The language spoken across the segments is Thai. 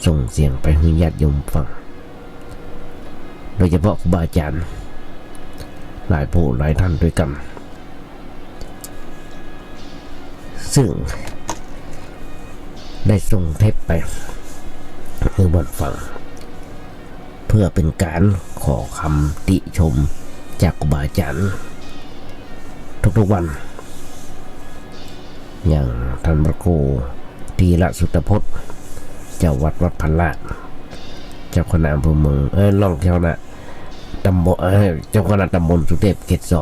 ส่งเสียงไปให้ญาติโยมฟังโดยเฉพาะครูบาอาจารย์หลายผู้หลายท่านด้วยกันซึ่งได้ส่งเทปไปให้บนฟังเพื่อเป็นการขอคำติชมจากครูบาอาจารย์ทุกๆวันอย่างท่านพระครูทีละสุตพจน์เจ้าวัดพันลาดเจ้าคณะอำเภอเมืองรองเจ้าคณะตำบลเจ้าคณะตำบลสุเทพเขต 2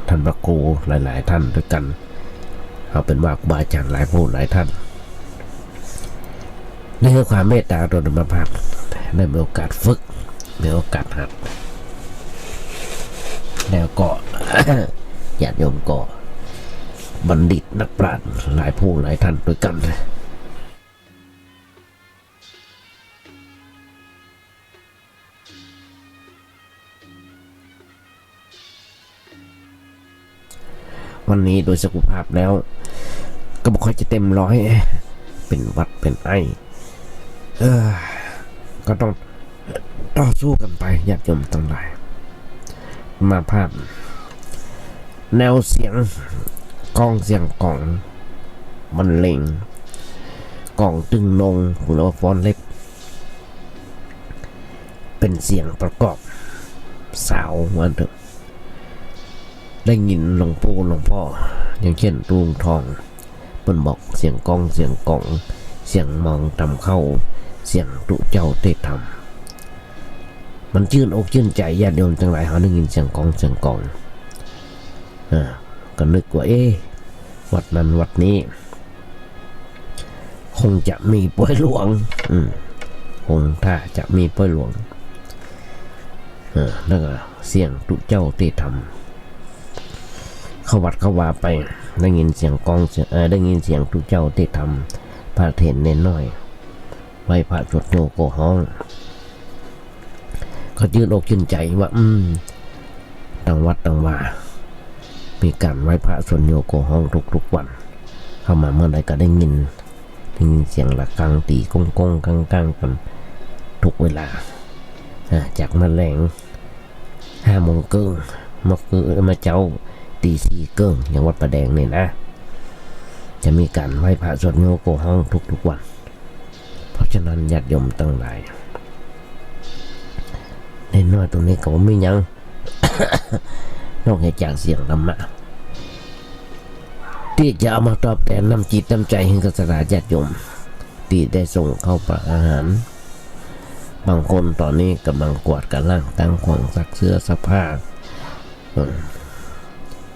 ท่านพระครูหลายๆท่านด้วยกันเอาเป็นว่าครูบาอาจารย์หลายผู้หลายท่านนี่คือความเมตตาโดยธรรมภาพได้มีโอกาสฝึกมีโอกาสหัดแล้วก็ ญาติโยมก็บัณฑิตนักปราชญ์หลายผู้หลายท่านด้วยกันวันนี้โดยสุขภาพแล้วก็ไม่ค่อยจะเต็มร้อยเป็นหวัดเป็นไอก็ต้องต่อสู้กันไปญาติโยมทั้งหลายมาภาพแนวเสียงกองเสียงกล่องบรรเลงกล่องตึงนงหรือว่าฟอนเล็กเป็นเสียงประกอบสาววันเถอะได้ยินหลวงปู่หลวงพ่ออย่างเช่นลุงทองเพิ่นบอกเสียงกองเสียงกล่องเสียงมองทำเข้าเสียงตุเจ้าเทศธรรมมันชื่นอกชื่นใจญาติโยมทั้งหลายเขาได้ยินเสียงกองเสียงกล่องก็นึกว่าวัดนั้นวัดนี้คงจะมีป่วยหลวงคงถ้าจะมีป่วยหลวงแล้วก็เสียงตุเจ้าเทศธรรมเข้าวัดเข้าวาไปได้ยินเสียงกองได้ยินเสียงตุเจ้าเทศธรรมพระเถรเนนน้อยไหว้พระสวดโยโกห้องก็ชื่นอกชื่นใจว่าต่างวัดต่างว่ามีการไหว้พระสวดโยโกห้องทุกวันเข้ามาเมื่อใดก็ได้ยินเสียงระฆังตีก้งๆกังๆกันทุกเวลาจากแมลง5 โมงเกิงมาเจ้าตี4เกิงอย่างวัดประแดงเนี่ยนะจะมีการไหว้พระสวดโยโกห้องทุกวันเพราะฉะนั้นญาติโยมทั้งหลายในน้อยตรงนี้ก็ไม่ยัง นอกจากเสียงธรรมะที่จะเอามาตอบแทนน้ำจิตน้ำใจให้กับสถาญาติโยมที่ได้ส่งเข้าปากอาหารบางคนตอนนี้กำลังกวาดกันล่างตั้งขวางซักเสื้อซักผ้า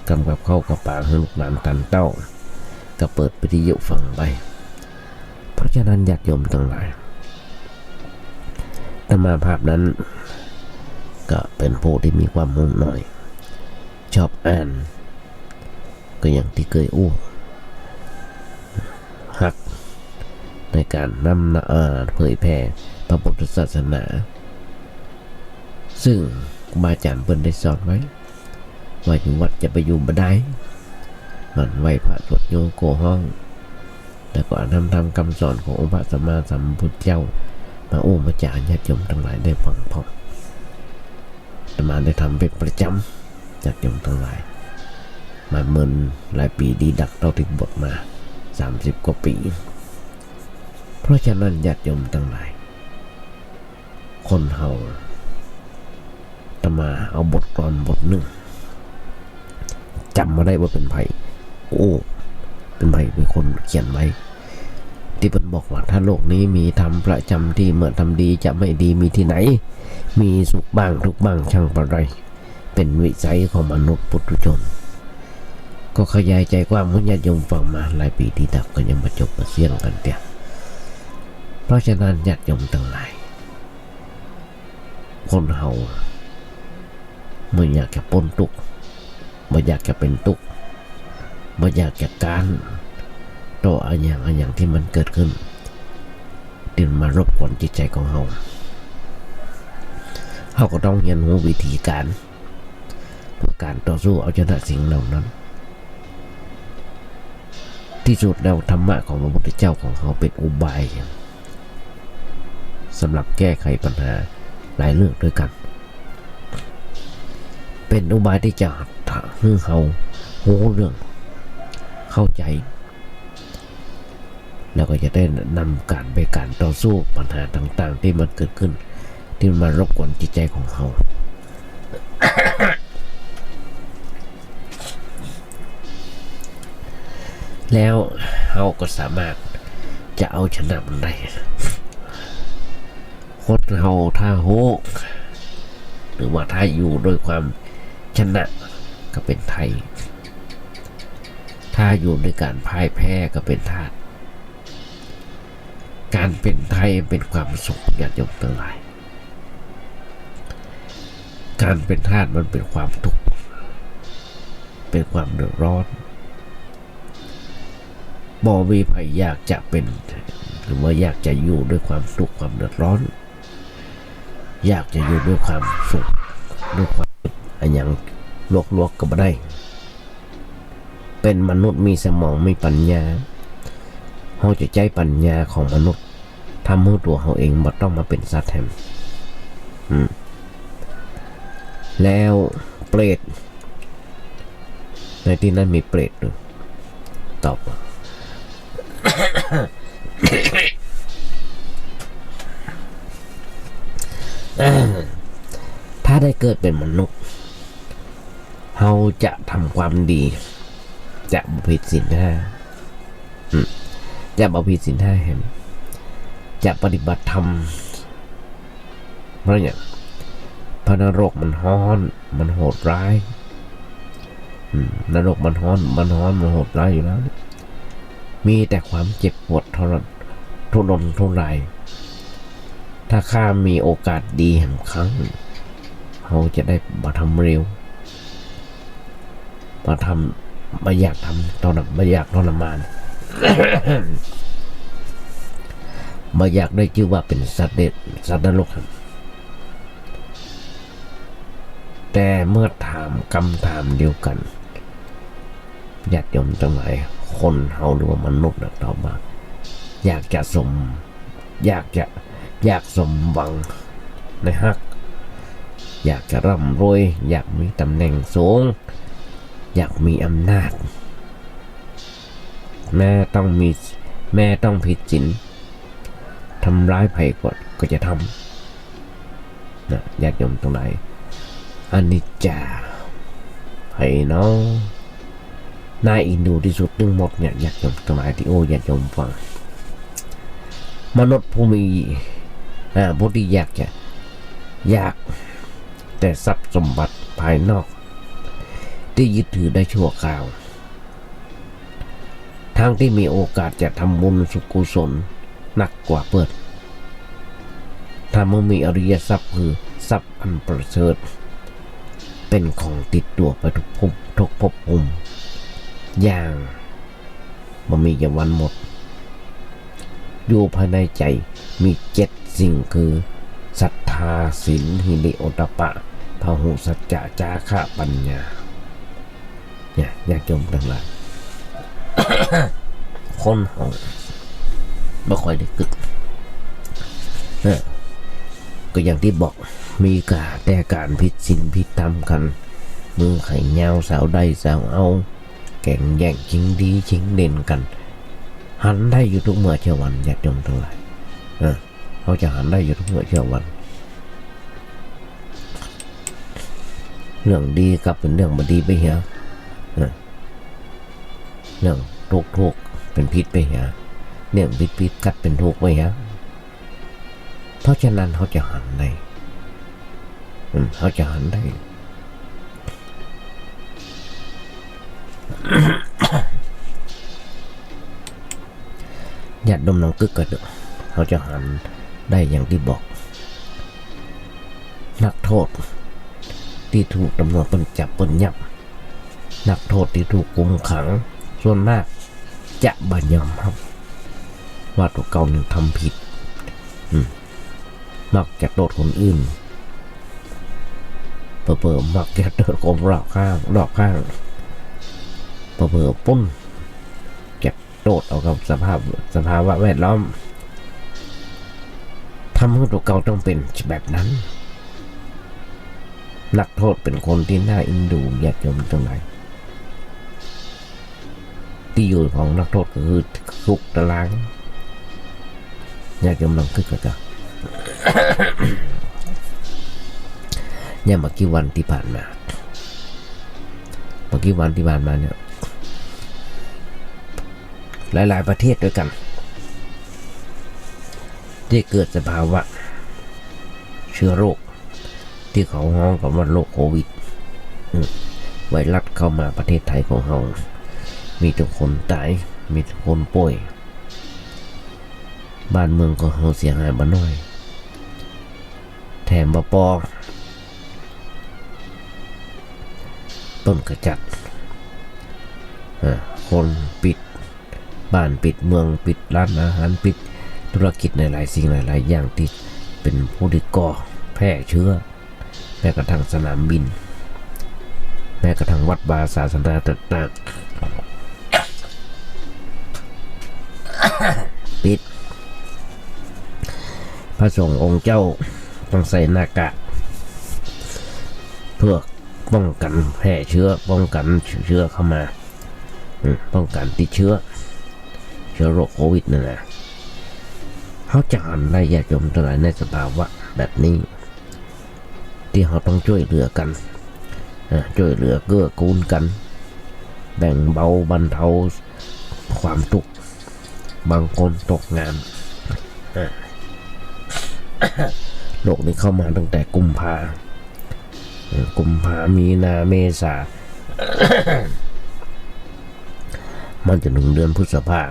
กำกับเข้ากระปากให้ลูกหลานตันเต้าก็เปิดวิทยุฟังไปเพราะฉะนั้นญาติโยมทั้งหลายธรรมาภาพนั้นก็เป็นผู้ที่มีความมุ่งหน่อยชอบอ่านก็อย่างที่เคยหักในการนำเผยแผ่พระพุทธศาสนาซึ่งครูบาอาจารย์เพิ่นได้สอนไว้ว่าอยู่วัดจะไปอยู่บ่ได้มันไหว้พระสวดโยโกห้องแล้วก็นำธรรมคำสอนขององค์พระสัมมาสัมพุทธเจ้ามามาจารย์ญาติโยมทั้งหลายได้ฟังพร้อมมาได้ทำเป็นประจำญาติโยมทั้งหลายมาเมินหลายปีดีดักเราติดบทมา30 กว่าปีเพราะฉะนั้นญาติโยมทั้งหลายคนเฮามาเอาบทกลอนบทหนึ่งจำมาได้ว่าเป็นไผ่เป็นไผ่เป็นคนเขียนไว้ที่เพิ่นบอกว่าถ้าโลกนี้มีธรรมประจำที่เมื่อทำดีจะไม่ดีมีที่ไหนมีสุขบ้างทุกบ้างช่างประไรเป็นวิสัยของมนุษย์ปุถุชนก็ขยายใจความให้ญาติโยมฟังมาหลายปีที่ดับก็ยังมาจบมาเสี่ยงกันเตี้ยเพราะฉะนั้นญาติโยมทั้งหลายคนเฮาไม่อยากจะปนทุกข์ไม่อยากจะเป็นทุกข์ไม่อยากจะการต่ออันอย่างที่มันเกิดขึ้นที่มารบกวนจิตใจของเฮาก็ต้องเรียนรู้วิธีการเพื่อการต่อสู้เอาชนะสิ่งเหล่านั้นที่สุดแล้วธรรมะของพระพุทธเจ้าของเขาเป็นอุบาย สำหรับแก้ไขปัญหาหลายเรื่องด้วยกันเป็นอุบายที่จะให้เขารู้เรื่องเข้าใจแล้วก็จะได้นำการไปการต่อสู้ปัญหาต่างๆที่มันเกิดขึ้นที่มารบกวนจิตใจของเขา แล้วเขาก็สามารถจะเอาชนะมันได้คนเราถ้าโหหรือว่าถ้าอยู่โดยความชนะก็เป็นไทยถ้าอยู่ในการพ่ายแพ้ก็เป็นทาสการเป็นไทยเป็นความสุขญาติโยมทั้งหลายการเป็นทาสมันเป็นความทุกข์เป็นความเดือดร้อนบ่มีใครอยากจะเป็นหรือว่าอยากจะอยู่ด้วยความทุกข์ความเดือดร้อนอยากจะอยู่ด้วยความสุขด้วยความอันอย่างลวกๆก็ไม่ได้เป็นมนุษย์มีสมองมีปัญญาเขาจะใช้ปัญญาของมนุษย์ทำให้ตัวเขาเองไม่ต้องมาเป็นสัตว์แทนแล้วเปรตในที่นั้นมีเปรตหรือตอบ ถ้าได้เกิดเป็นมนุษย์เขาจะทำความดีจะบ่ผิดศีลห้าจะบ่ผิดศีลห้าแห่งจะปฏิบัติธรรมเพราะอย่างพระนรกมันฮ้อนมันโหดร้ายนรกมันฮ้อนมันโหดร้ายอยู่แล้วมีแต่ความเจ็บปวดทุรนทุรายถ้าข้ามีโอกาสดีแห่งครั้งเขาจะได้มาทำเร็วมาทำมาอยากทำตอนนั้นมาอยากทรมาน มาอยากได้ชื่อว่าเป็นสัตว์เด็ดสัตว์นรกแต่เมื่อถามคำถามเดียวกันญาติโยมทั้งหลายคนเฮาหรือว่ามนุษย์นะตอบมาอยากสมหวังในฮักอยากจะร่ำรวยอยากมีตำแหน่งสูงอยากมีอำนาจแม่ต้องผิดศีลทำร้ายภัยก็จะทำนะญาติโยมทั้งหลายอนิจจาภัยเนาะนายอินดูที่สุดนึงหมดเนี่ยญาติโยมทั้งหลายที่โอ้ญาติโยมฟังมนุษย์ผู้มีผู้ที่อยากแต่ทรัพย์สมบัติภายนอกที่ยึดถือได้ชั่วคราวทั้งที่มีโอกาสจะทำบุญสุกุศลหนักกว่าเปิดถ้ามันมีอริยทรัพย์คือทรัพย์อันประเสริฐเป็นของติดตัวไปทุกภพภูมิอย่างมันมีอย่างวันหมดอยู่ภายในใจมี7 สิ่งคือศรัทธาศีลหิริโอตตัปปะพหุสัจจะจาคะปัญญาเนี่ยญาติโยมทั้งหลาย คนเขาไม่ค่อยได้กึกก็อย่างที่บอกมีแต่การผิดศีลผิดธรรมกันมือไข่เงาสาวได้สาวเอาแก่งแย่งชิงดีชิงเด่นกันหันได้อยู่ทุกเมื่อเช้าวันญาติโยมทั้งหลายเขาจะหันได้อยู่ทุกเมื่อเช้าวันเรื่องดีกับเป็นเรื่องไม่ดีไปเหียเรื่องทุกเป็นพิษไปเหียเรื่องพิษกัดเป็นทุกไปเหียเพราะฉะนั้นเขาจะหันได้เขาจะหันได้ ญาติโยมน้องกึกก็เขาจะหันได้อย่างที่บอกนักโทษที่ถูกตำรวจปนจับปนยับนักโทษที่ถูกกุมขังส่วนมากจะบัญญัติครับว่าตัวเก่าหนึ่งทำผิดมักจะโทษคนอื่นเปิดมักจะโทษคนรอบข้างเปิดปุ้นจะโทษเอากับสภาวะแวดล้อมท ำให้ตัวเก่าต้องเป็นแบบนั้นนักโทษเป็นคนที่น่าอินดูญาติโยมทั้งหลายที่อยู่ของนักโทษก็คือคุกตารางญาติโยมลองคิดกันเนี่ยเมื่อกี้วันที่ผ่านมาเนี่ยหลายๆประเทศด้วยกันที่เกิดสภาวะเชื้อโรคที่เขาฮ้องกับว่าโรคโควิดไวรัสเข้ามาประเทศไทยของเรามีทุกคนตายมีทุกคนป่วยบ้านเมืองของเราเสียหายบ้าน้อยแถมบปอต้นกระจัดคนปิดบ้านปิดเมืองปิดร้านอาหารปิดธุรกิจในหลายสิ่งหลายอย่างที่เป็นผู้ที่ก่อแพร่เชื้อแม้กระทั่งสนามบินแม้กระทั่งวัดวาศาสนาต่างๆปิดพระสงฆ์องค์เจ้าต้องใส่หน้ากากเพื่อป้องกันแพร่เชื้อป้องกันเชื้อเข้ามาป้องกันติดเชื้อโรคโควิดนั่นแหละเขาจะหันได้ญาติโยมทั้งหลายในสภาวะแบบนี้ที่เขาต้องช่วยเหลือกันช่วยเหลือเกื้อกูลกันแบ่งเบาบรรเทาความทุกข์บางคนตกงานโรคนี้เข้ามาตั้งแต่กุมภามีนาเมษา มันจะถึงเดือนพฤษภา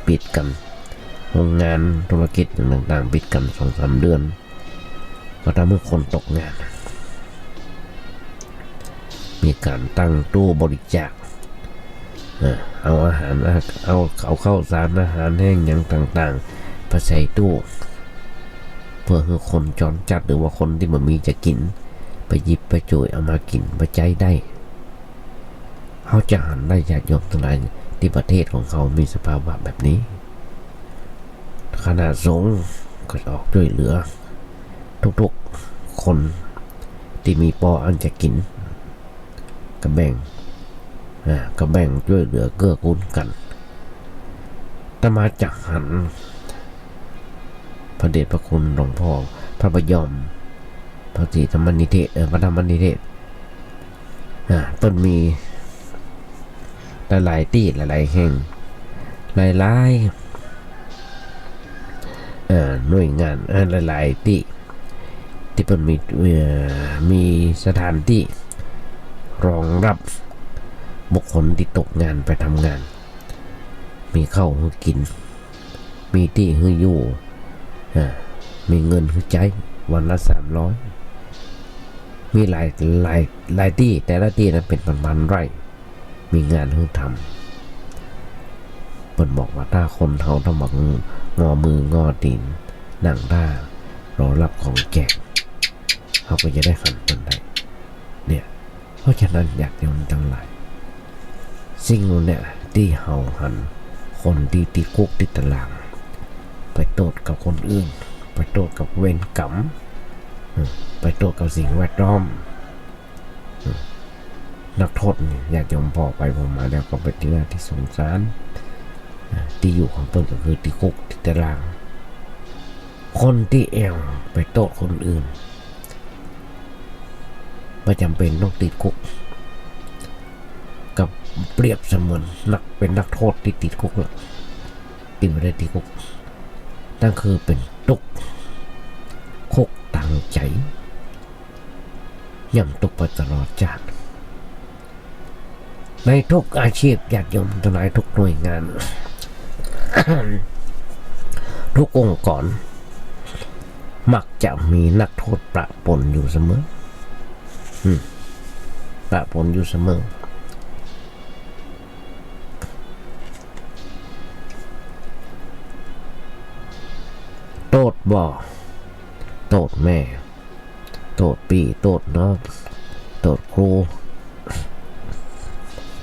ปิดกันโรงงานธุรกิจต่างๆปิดกัน 2-3 เดือนก็ทำให้คนตกงานมีการตั้งตู้บริจาคเอาอาหารเอาข้าวสารอาหารแห้งอย่างต่างๆไปใส่ตู้เพื่อให้คนจรจัดหรือว่าคนที่มันมีจะกินไปหยิบไปจ่วยเอามากินไปใจได้เขาจะหันได้ญาติโยมทั้งหลายที่ประเทศของเขามีสภาวะแบบนี้คณะสงฆ์ก็ออกช่วยเหลือทุกๆคนที่มีพออันจะกินก็แบ่งช่วยเหลือเกื้อกูลกันแต่มาจากหันพระเดชพระคุณหลวงพ่อพระพยอมพระศรีธรรมนิเทศพระธรรมนิเทศต้นมีหลายที่หลายแห่งหลายหน่วยงานหลายที่เป็นมีสถานที่รองรับบุคคลที่ตกงานไปทำงานมีข้าวให้กินมีที่ให้อยู่มีเงินให้ใช้วันละ300มีหลายที่แต่ละที่นั้นเป็นพันไร่มีงานให้ทำเปิดบอกว่าถ้าคนเขาต้องบอกงอมืองอตีนนั่งท่ารอรับของแจกเขาก็จะได้หันต้นได้เนี่ยเพราะฉะนั้นอยากโยมทั้งหลายสิ่งเนี่ยที่เขาหันคนที่ติดคุกติดตารางไปโทษกับคนอื่นไปโทษกับเวรกรรมไปโทษกับสิ่งแวดล้อมนักโทษอยากยอมพอไปผมมาแล้วก็เป็นที่น่าที่สงสารที่อยู่ของเปิ้ลก็คือที่คุกที่ตารางคนที่แอวไปโทษคนอื่นไม่จำเป็นต้องติดคุกกับเปรียบเสมือนเป็นนักโทษที่ติดคุกหรอกกินไม่ได้ติดคุกนั่นคือเป็นตุกคุกตั้งใจย่ำตุกไปตลอดชาติในทุกอาชีพญาติโยมทั้งหลายทุกหน่วยงาน ทุกองค์กรมักจะมีนักโทษประปนอยู่เสมอประปนอยู่เสมอโทษบ่โทษแม่โทษพี่โทษน้องโทษครู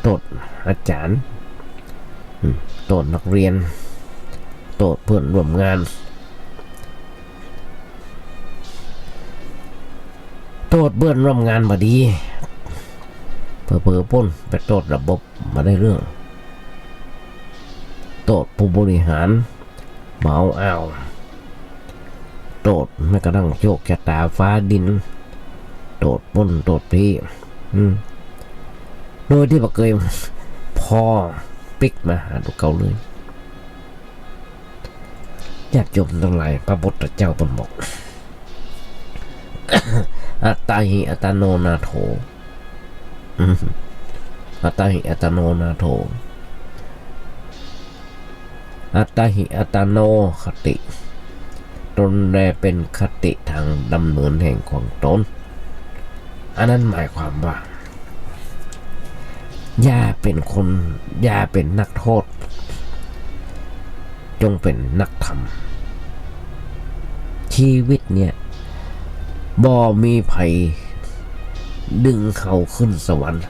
โทษอาจารย์โทษนักเรียนโทษเพื่อนร่วมงาน โทษเบิ้นร่วมงานมาดีเผลอๆป้นไปโทษระบบมาได้เรื่องโทษผู้บริหารเมาอ้าวโทษแม้กระทั่งโชคชะตาฟ้าดินโทษป้นโทษพี่โดยที่บ่เคยพอปิกมาหาตัวเก่าเลยญาติโยมทั้งหลายพระพุทธเจ้าตรัสบอก อัตตาหิอัตโนนาโถอัตตาหิอัตโนนาโถอัตตาหิอัตโนคติตนแลเป็นคติทางดำเนินแห่งของตนอันนั้นหมายความว่าอย่าเป็นคนอย่าเป็นนักโทษจงเป็นนักธรรมชีวิตเนี่ยบ่มีไผดึงเขาขึ้นสวรรค์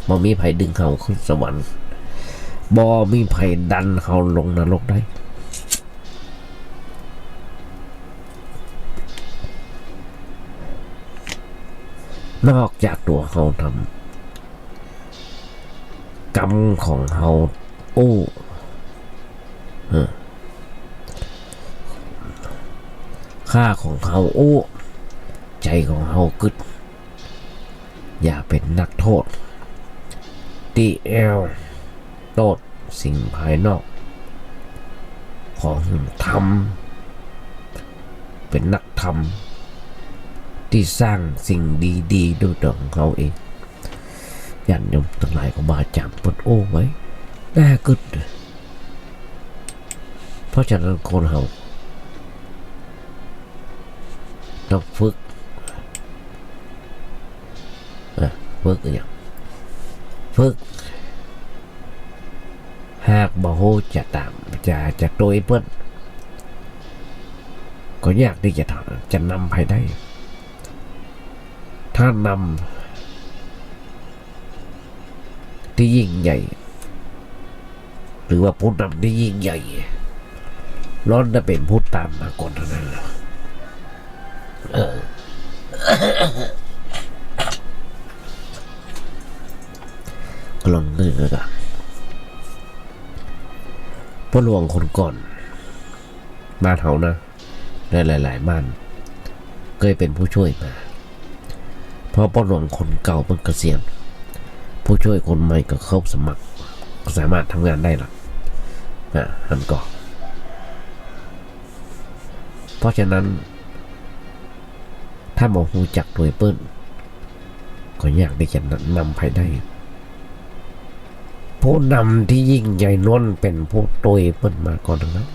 บ่มีไผดึงเขาขึ้นสวรรค์บ่มีไผดันเขาลงนรกได้นอกจากตัวเขาทำกรรมของเขาค่าของเขาใจของเขากึดอย่าเป็นนักโทษตีเอลโทษสิ่งภายนอกของธรรมเป็นนักธรรมที่สร้างสิ่งดีๆด้วยตัวของเขาเองญาติโยมทั้งหลายก็บาจับปดไว้น่ากึดเพราะฉะนั้นคนเราต้องฝึกอย่างฝึกหากบ่โหจะตามจะโดยเพิ่นก็ยากที่จะนำไปได้ถ้านำที่ยิ่งใหญ่หรือว่าผู้นำที่ยิ่งใหญ่ล้วนจะเป็นผู้ตามมาก่อนเท่านั้นกลอนเลยนะพ่อหลวงคนก่อนบ้านเขานะในหลายๆบ้านเคยเป็นผู้ช่วยมาเพราะพ่อหลวงคนเก่าเป็นเกษียณผู้ช่วยคนใหม่ก็เข้าสมัครสามารถทำงานได้หรอหันก่อนเพราะฉะนั้นถ้าบอกรู้จักโดยเปิ้ลก็ยากที่จะนำไปได้ผู้นำที่ยิ่งใหญ่ล้วนเป็นผู้โดยเปิ้ลมาก่อนนะ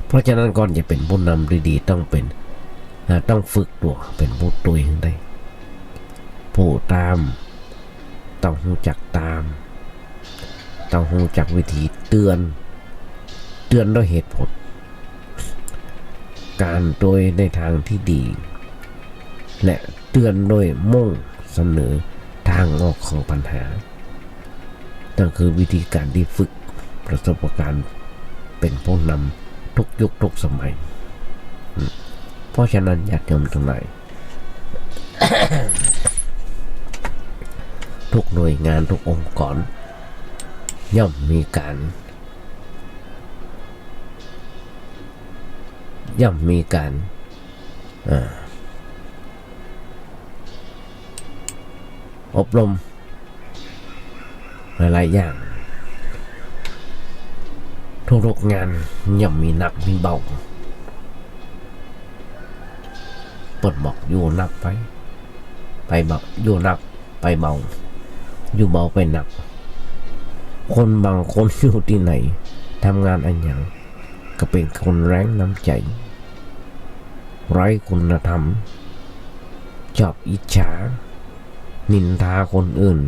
เพราะฉะนั้นก่อนจะเป็นผู้นำดีๆต้องฝึกตัวเป็นผู้โดยได้ผู้ตามต้องรู้จักตามต้องรู้จักวิธีเตือนด้วยเหตุผลการโดยในทางที่ดีและเตือนโดยมุ่งเสนอทางออกของปัญหานั่นคือวิธีการที่ฝึกประสบการณ์เป็นผู้นำทุกยุคทุกสมัยเพราะฉะนั้นญาติโยมทั้งหลาย ทุกหน่วยงานทุกองค์กรย่อมมีการอบรมหลายๆอย่างทุกงานย่อมมีหนักมีเบาเปิดบอกอยู่หนักไปเบาอยู่หนักไปเบาอยู่เบาไปหนักคนบางคนอยู่ที่ไหนทำงานอันอย่างก็เป็นคนแร้งน้ำใจไร้คุณธรรมชอบอิจฉานินทาคนอื่น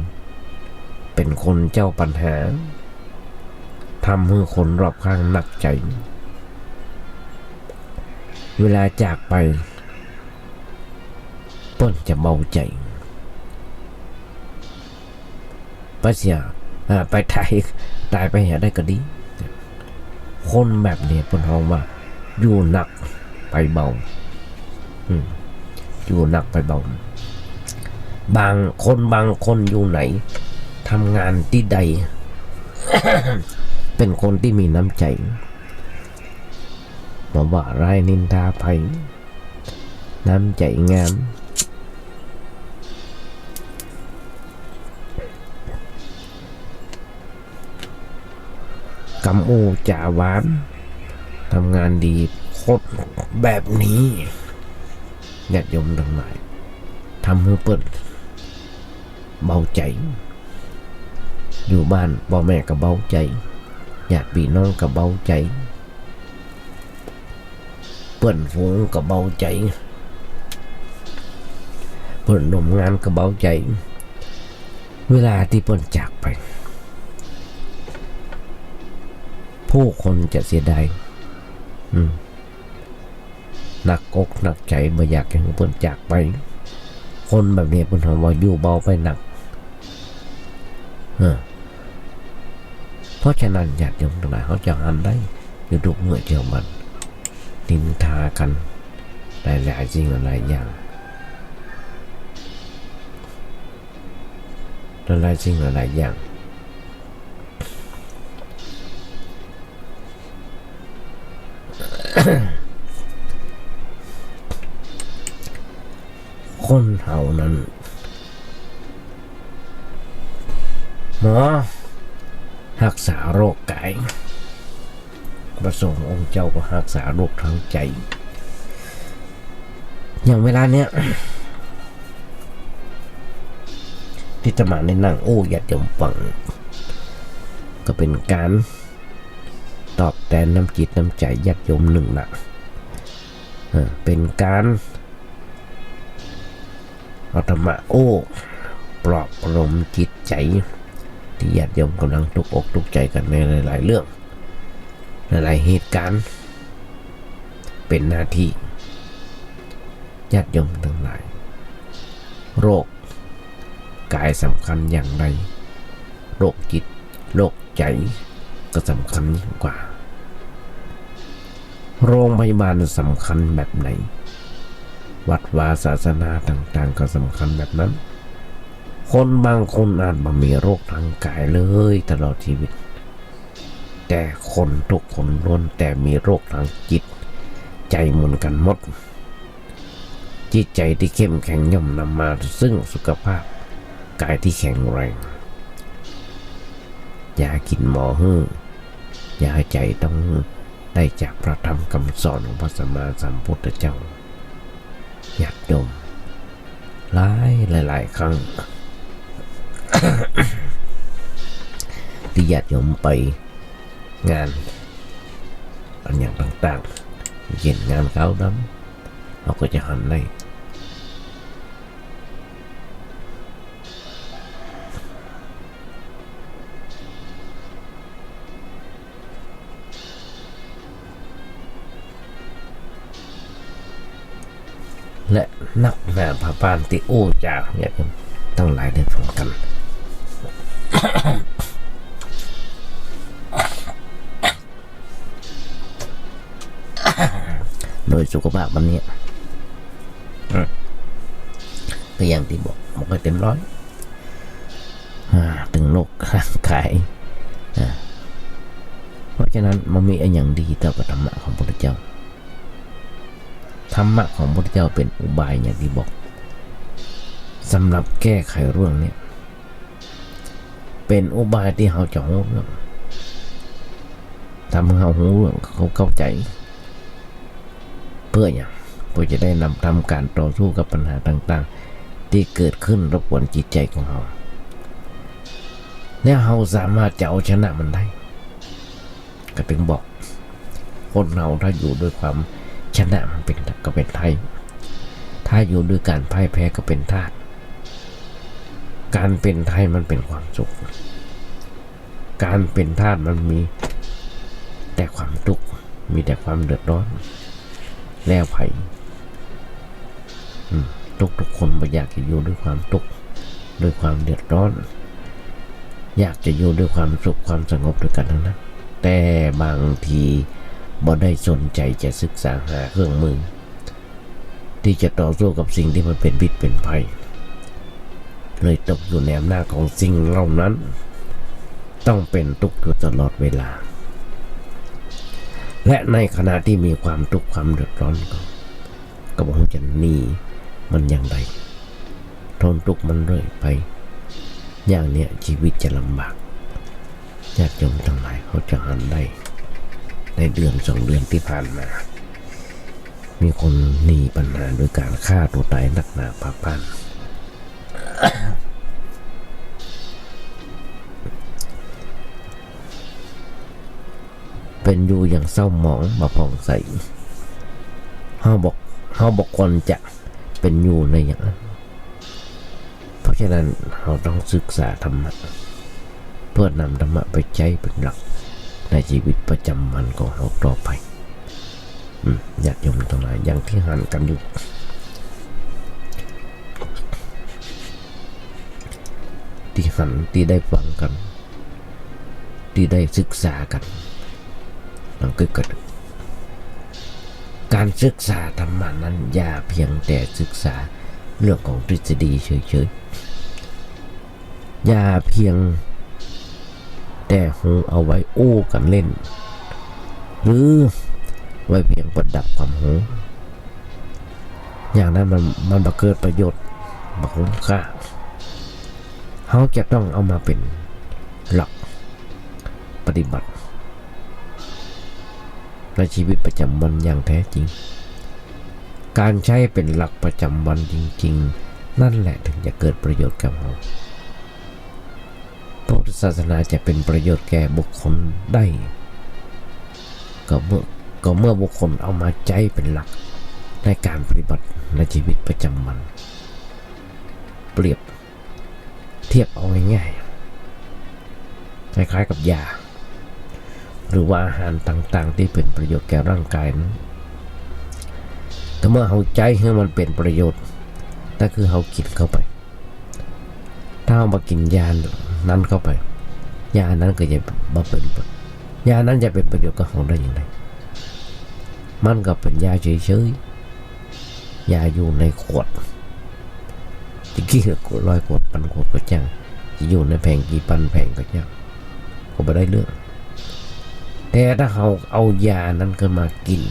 เป็นคนเจ้าปัญหาทำให้คนรอบข้างหนักใจเวลาจากไปเปิ้นจะเบาใจไปเสียไปตายไปหาได้ก็ดี คนแบบนี้เพิ่นฮ้องว่าอยู่หนักไปเบาอยู่หนักไปเบาบางคนอยู่ไหนทำงานที่ใด เป็นคนที่มีน้ำใจมาว่าร้ายนินทาไผน้ำใจงามกำอูจ่าหวานทำงานดีโคตรแบบนี้ญาติโยมทั้งหลายทำให้เปิดเบาใจอยู่บ้านพ่อแม่ก็เบาใจญาติพี่น้องก็เบาใจเปิ้นฝูงก็เบาใจเปิ้นร่วมงานก็เบาใจเวลาที่เปิ้นจากไปผู้คนจะเสียดายหนักอกหนักใจบ่อยากให้เปิ้นจากไปคนแบบนี้เปิ้นว่าอยู่เบาไปหนักเพราะฉะนั้นญาติโยมทั้งหลายเขาจะหันได้อยู่ทุกเมื่อเจ้ามันนินทากันหลายๆสิ่งหลายอย่างหลายสิ่งหลายอย่างคนเฮานั้นหมอรักษาโรคกายประสงค์องค์เจ้าก็รักษาโรคทางใจอย่างเวลาเนี้ยที่จะมาในนั่งโอ้ญาติโยมฟังก็เป็นการตอบแทนน้ำจิตน้ำใจญาติโยมหนึ่งละเป็นการเอาธรรมะโอ้ปลอบประโลมจิตใจที่ญาติโยมกำลังทุกอกทุกใจกันในหลายๆเรื่องหลายๆเหตุการณ์เป็นหน้าที่ญาติโยมทั้งหลายโรคกายสำคัญอย่างไรโรคจิตโรคใจก็สำคัญยิ่งกว่าโรงพยาบาลสำคัญแบบไหนวัดวาศาสนาต่างๆก็สำคัญแบบนั้นคนบางคนอาจบ่มีโรคทางกายเลยตลอดชีวิตแต่คนทุกคนล้วนแต่มีโรคทางจิตใจเหมือนกันหมดจิตใจที่เข้มแข็งย่อมนำมาซึ่งสุขภาพกายที่แข็งแรงอย่ากินหมอหื้ออย่าใจต้องได้จากพระธรรมคำสอนของพระสัมมาสัมพุทธเจ้าญาติโยมหลายครั้ง ที่ญาติโยมไปงานอันอย่างต่างๆเย็นงานเขาดำเราก็จะหันในและนักแม่พระปานติโอจากเนี่ยตั้งหลายได้ฟังกัน โดยสุขภาพวันนี้ก็อย่างที่บอกมันก็เต็มร้อยถึงโรคร่างกายเพราะฉะนั้นมันมีอย่างดีเท่ากับธรรมะของพระพุทธเจ้าธรรมะของพระพุทธเจ้าเป็นอุบายอย่างที่บอกสำหรับแก้ไขเรื่องนี้เป็นอุบายที่เขาจะรู้เรื่องทำให้เขารู้เรื่องเขาเข้าใจเพื่ออย่างเพื่อจะได้นำทำการต่อสู้กับปัญหาต่างๆที่เกิดขึ้นรบกวนจิตใจของเขาและเขาสามารถจะเอาชนะมันได้ก็ถึงบอกคนเราถ้าอยู่ด้วยความชนะมันเป็นก็เป็นไทยถ้าอยู่ด้วยการพ่ายแพ้ก็เป็นทาสการเป็นไทยมันเป็นความสุขการเป็นทาสมันมีแต่ความทุกข์มีแต่ความเดือดร้อนแล้วไผ่ทุกคนไม่อยากจะอยู่ด้วยความทุกข์ด้วยความเดือดร้อนอยากจะอยู่ด้วยความสุขความสงบด้วยกันทั้งนั้น แต่บางทีบ่ได้สนใจจะศึกษาหาเครื่องมือที่จะต่อสู้กับสิ่งที่มันเป็นพิษเป็นภัยเลยตกอยู่ในอำนาจของสิ่งเหล่านั้นต้องเป็นทุกข์อยู่ตลอดเวลาและในขณะที่มีความทุกข์ความเดือดร้อนก็บอกจะหนีมันอย่างไรทนทุกข์มันเรื่อยไปอย่างเนี้ยชีวิตจะลำบากญาติโยมทั้งหลายเขาจะหันได้ในเดือน2 เดือนที่ผ่านมามีคนหนีปัญหาโดยการฆ่าตัวตายนักหนาผ่าพัน เป็นอยู่อย่างเศร้าหมองมาผ่องใสเฮาบอกควรจะเป็นอยู่ในอย่างนั้นเพราะฉะนั้นเราต้องศึกษาธรรมะเพื่อนำธรรมะไปใช้เป็นหลักในชีวิตประจำวันของเราต่อไปญาติโยมทั้งหลายอย่างที่หันกันอยู่ที่หันที่ได้ฟังกันที่ได้ศึกษากันนั่นก็เกิดการศึกษาธรรมะนั้นอย่าเพียงแต่ศึกษาเรื่องของทฤษฎีเฉยๆอย่าเพียงแต่หูเอาไว้โอ้กันเล่นหรือไว้เพียงประดับความหูอย่างนั้นมันบ่เกิดประโยชน์บ่คุ้มค่าเขาจะต้องเอามาเป็นหลักปฏิบัติในชีวิตประจำวันอย่างแท้จริงการใช้เป็นหลักประจำวันจริงๆนั่นแหละถึงจะเกิดประโยชน์กับเราพุทธศาสนาจะเป็นประโยชน์แก่บุคคลได้ก็เมื่อบุคคลเอามาใช้เป็นหลักในการปฏิบัติในชีวิตประจำวันเปรียบเทียบเอาง่ายๆคล้ายๆกับยาหรือว่าอาหารต่างๆที่เป็นประโยชน์แก่ร่างกายนั้นแต่เมื่อเราใจให้มันเป็นประโยชน์นั่นคือเรากินเข้าไปถ้าเรามากินยานั้นเข้าไปยานั้นก็จะมาเป็นยานั้นจะเป็นประโยชน์กับเราได้อย่างไรมันก็เป็นยาเฉยๆยาอยู่ในขวดจะกี่100 ขวด1,000 ขวดก็ช่างจะอยู่ในแผงกี่พันแผงก็ช่างก็ไม่ได้เรื่องแต่ถ้าเราเอายานั้นขึ้นมากิน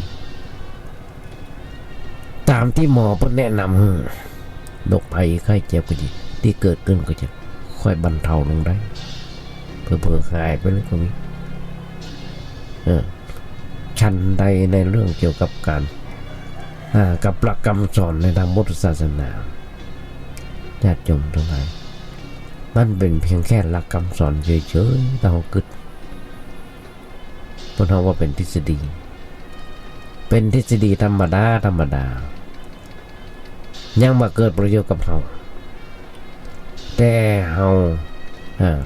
ตามที่หมอเพิ่นแนะนำโรคภัยไข้เจ็บก็ดีที่เกิดขึ้นก็จะค่อยบรรเทาลงได้เพื่อหายไปเลยก็มีชั้นใดในเรื่องเกี่ยวกับการกับหลักคำสอนในทางพุทธศาสนาญาติโยมทั้งหลายมันเป็นเพียงแค่หลักคำสอนเฉยๆเราคิดเพราะเราว่าเป็นทฤษฎีธรรมดายังมาเกิดประโยชน์กับเราแต่เรา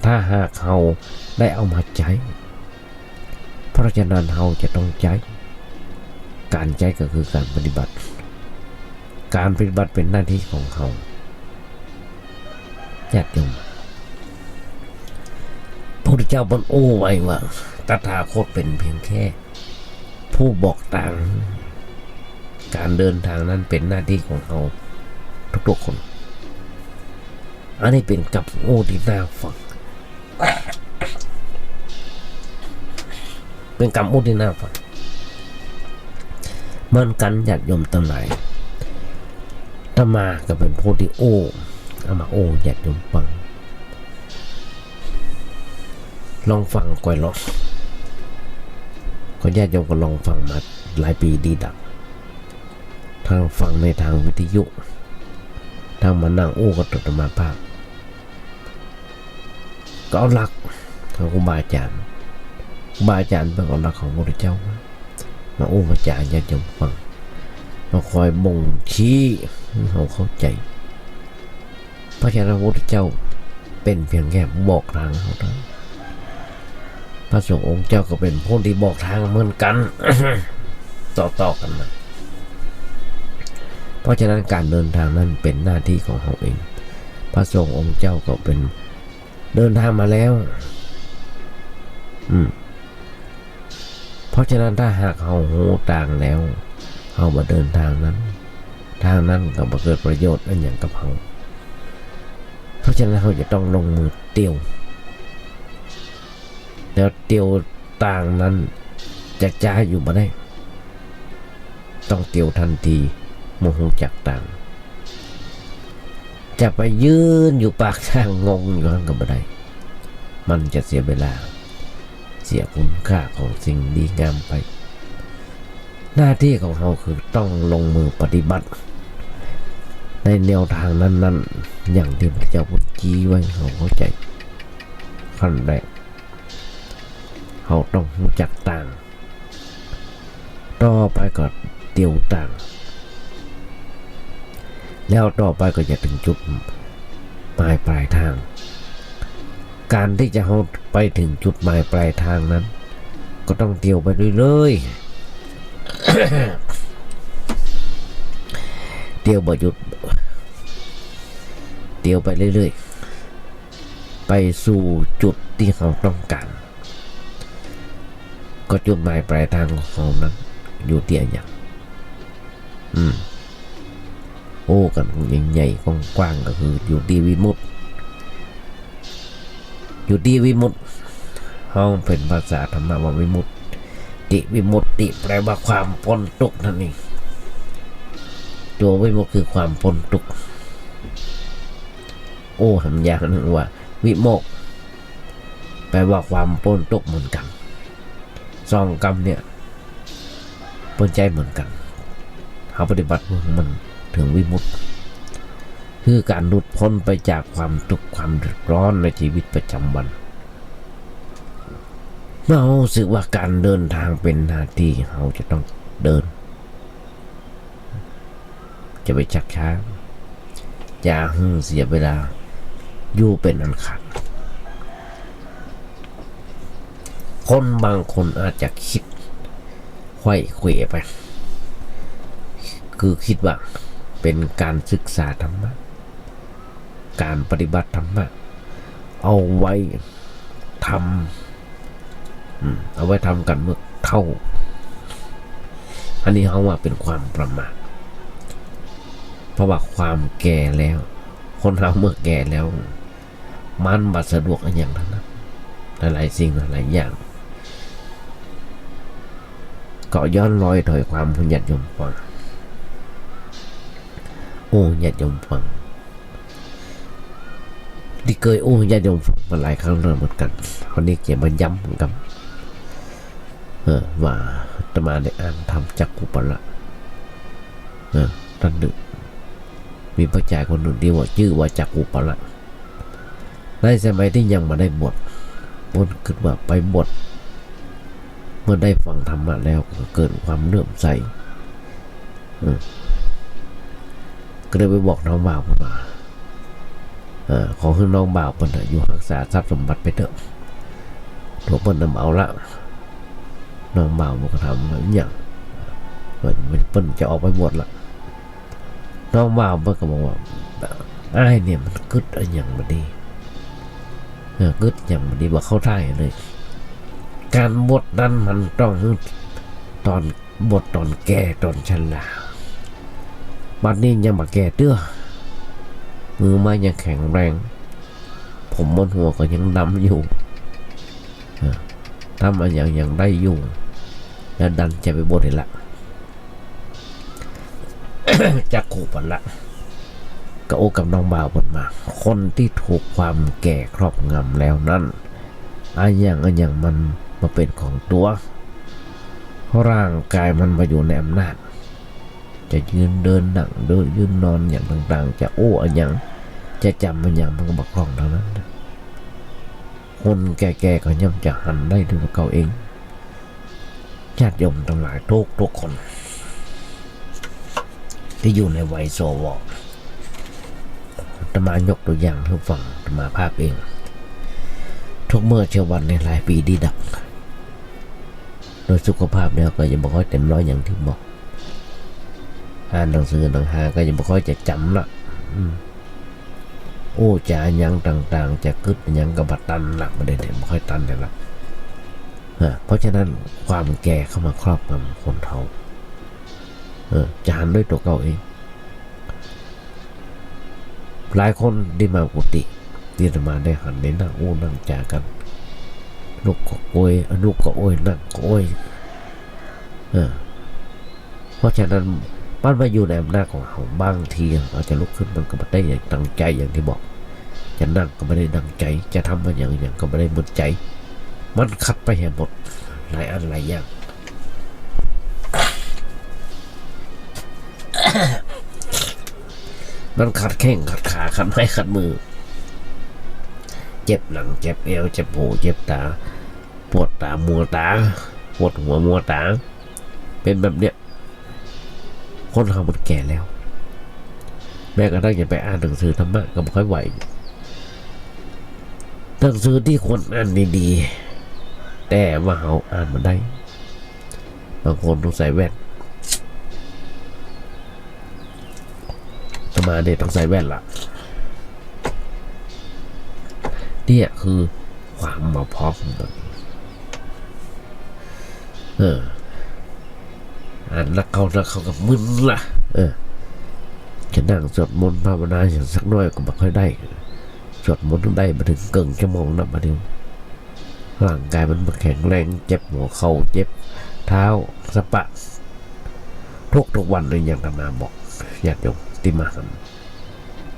ถ้าหากเราได้เอามาใช้เพราะฉะนั้นเราจะต้องใช้การใช้ก็คือการปฏิบัติเป็นหน้าที่ของเราญาติโยมพระพุทธเจ้าบรรโอ้ไว้ว่าตถาคตเป็นเพียงแค่ผู้บอกทางการเดินทางนั้นเป็นหน้าที่ของเราทุกๆคนอันนี้เป็นกับโอ้ที่น่าฟังเป็นคำพูดที่น่าฟังเหมือนกันญาติโยมทั้งหลายถ้ามาก็เป็นผู้ที่โอ้เอามาโอ้ญาติโยมฟังลองฟังก่อนหรอกก็ญาติโยมก็ลองฟังมาหลายปีดีดักทางฟังในทางวิทยุทางมานั่งโอ้ก็ตรมาภาพก็เอาหลักของครูบาอาจารย์เป็นเอาหลักของพระพุทธเจ้ามาโอ้มาจาญาติโยมฟังมาคอยบ่งชี้ให้เขาเข้าใจเพราะฉะนั้นพระพุทธเจ้าเป็นเพียงแค่บอกทางเขาเท่านั้นพระสงฆ์องค์เจ้าก็เป็นผู้ที่บอกทางเหมือนกัน ต่อกันมาเพราะฉะนั้นการเดินทางนั้นเป็นหน้าที่ของเขาเองพระสงฆ์องค์เจ้าก็เป็นเดินทางมาแล้ว เพราะฉะนั้นถ้าหากเราหูต่างแล้วเรามาเดินทางนั้นก็บ่เกิดประโยชน์อันอย่างกับเราเพราะฉะนั้นเราจะต้องลงมือเตียวแล้วเตียวต่างนั้นจะจ้าอยู่บ่ได้ต้องเตียวทันทีโมโหจักต่างจะไปยืนอยู่ปากทางงงอยู่ข้างกับบ่ได้มันจะเสียเวลาเสียคุณค่าของสิ่งดีงามไปหน้าที่ของเราคือต้องลงมือปฏิบัติในแนวทางนั้นๆอย่างที่พระเจ้าพูดชี้ไว้เราเข้าใจขั้นแรกเราต้องรู้จักต่างต่อไปก็เตียวต่างแล้วต่อไปก็จะถึงจุดหมายปลายทางการที่จะเราไปถึงจุดหมายปลายทางนั้นก็ต้องเตียวไปเรื่อยๆ เตียวบ่หยุดเตียวไปเรื่อยๆไปสู่จุดที่เราต้องการก็จุดหมายปลายทางของเรานั้นอยู่ที่อย่างโอ้กันใหญ่ๆกว้างๆก็คืออยู่ที่วิมุตติอยู่ที่วิมุตติห้องเป็นภาษาธรรมะว่าวิมุตติวิมุตติแปลว่าความพ้นทุกข์นั่นเองตัววิมุตติคือความพ้นทุกข์โอ้คำยากนึงว่าวิโมกข์แปลว่าความพ้นทุกข์เหมือนกันสองคำเนี่ยพ้นใจเหมือนกันเขาปฏิบัติมันถึงวิมุตติคือการหลุดพ้นไปจากความทุกข์ความเดือดร้อนในชีวิตประจำวันเมื่อเรารู้สึกว่าการเดินทางเป็นหน้าที่เราจะต้องเดินจะไปชักช้าอย่าเสียเวลาอยู่เป็นอันขาดคนบางคนอาจจะคิดไขว้เขวไปคือคิดว่าเป็นการศึกษาธรรมะการปฏิบัติธรรมะเอาไว้ทำกันเมื่อเท่าอันนี้เขาว่าเป็นความประมาทเพราะว่าความแก่แล้วคนเราเมื่อแก่แล้วมันบัดสะดวกอันอย่างนั้นหลายสิ่งหลายอย่างก็ย้อนรอยถอยความพญาติยมฟังโอ้ญาติโยมฟังที่เคยโอ้ญาติโยมฟังมาหลายครั้งแล้วเหมือนกันวันนี้จะมาย้ำเหมือนกันว่าอาตมาได้อ่านทำจักกุปละท่านหนึ่งมีพระชายคนหนึ่งที่ว่าชื่อว่าจักกุปละในสมัยที่ยังมาได้บวชขึ้นว่าไปบวชเมื่อได้ฟังธรรมะแล้วก็เกิดความเลื่อมใสก็เลยไปบอกน้องบ่าวว่าขอให้น้องบ่าวเพิ่นอยู่รักษาทรัพย์สมบัติไปเถอะถูกเพิ่นนำเอาละน้องบ่าวมันก็ทำแบบอย่างเพิ่นจะออกไปบวชละน้องบ่าวเพิ่นก็บอกว่าอ้ายเนี่ยมันกึดอะไรอย่างมันดีกึดอย่างมันดีว่าเข้าท่าเลยการบวชนั้นมันต้องตอนบวชตอนแก่ตอนชราบัดนี้ยังมาแก่เตื้อมือไม้ยังแข็งแรงผมบนหัวก็ยังดำอยู่ทำอะไรอย่างได้อยู่แล้วดันจะไปบวชละ จะขู่ปันละก็โอ้กับน้องบ่าวคนมาคนที่ถูกความแก่ครอบงำแล้วนั้นอันอย่างมันมาเป็นของตัวร่างกายมันมาอยู่ในอำนาจจะยืนเดินนั่งเดินยืนนอนอย่างต่างๆจะโอ้อันอย่างจะจำอันอย่างมันก็บักคล่องเท่านั้นคนแก่ๆก็ย่อมจะหันได้ด้วยตัวเขาเองญาติโยมทั้งหลายทุกคนที่อยู่ในวัยโสวอาตมายกตัวอย่างให้ฟังอาตมาภาพเองทุกเมื่อเช้าวันในหลายปีดีดับโดยสุขภาพแล้วก็ยังไม่ค่อยเต็มร้อยอย่างที่บอกอ่านหนังสือหนังหาก็ยังไม่ค่อยจะจำละโอ้จะยังต่างๆจะกึดยังกระบัดตันหลักประเด็นไม่ค่อยตันเลยละ เพราะฉะนั้นความแก่เข้ามาครอบงำคนเฒ่าจะหันด้วยตัวเก่าเองหลายคนได้มากุฏิที่จะมาได้หันในนั่งอู้นั่งจากันลูกก็โอยลูกก็โอยนั่งก็โอยเพราะฉะนั้นมันมาอยู่ในอำนาจของเขาบางทีอาจจะลุกขึ้นมันก็ไม่ได้อย่างตั้งใจอย่างที่บอกจะนั่งก็ไม่ได้ดังใจจะทำมันอย่างก็ไม่ได้หมดใจมันคัดไปหมดหลายอันหลายอย่างมันขัดแข้งขัดขาขัดไม้ขัดมือเจ็บหลังเจ็บเอวเจ็บหูเจ็บตาปวดตามัวตาปวดหัวมัวตาเป็นแบบเนี้ยคนเรามันแก่แล้วแม้กระทั่งจะไปอ่านหนังสือธรรมะก็ไม่ค่อยไหวหนังสือที่ควรอ่านดีๆแต่ว่าเขาอ่านมันได้บางคนต้องใส่แว่นธรรมะเนี่ยต้องใส่แว่นละเนี่ยคือความมาพร้อมกันอ่านนักเขากับมึนล่ะจะนั่งสวดมนต์ภาวนาอย่างสักน้อยก็ไม่ค่อยได้สวดมนต์ได้มาถึงเกินชั่วโมงนับมาเดียวร่างกายมันแข็งแรงเจ็บหัวเข่าเจ็บเท้าสะปะทุกวันเลยอย่างธรรมาบอกญาติโยมที่มา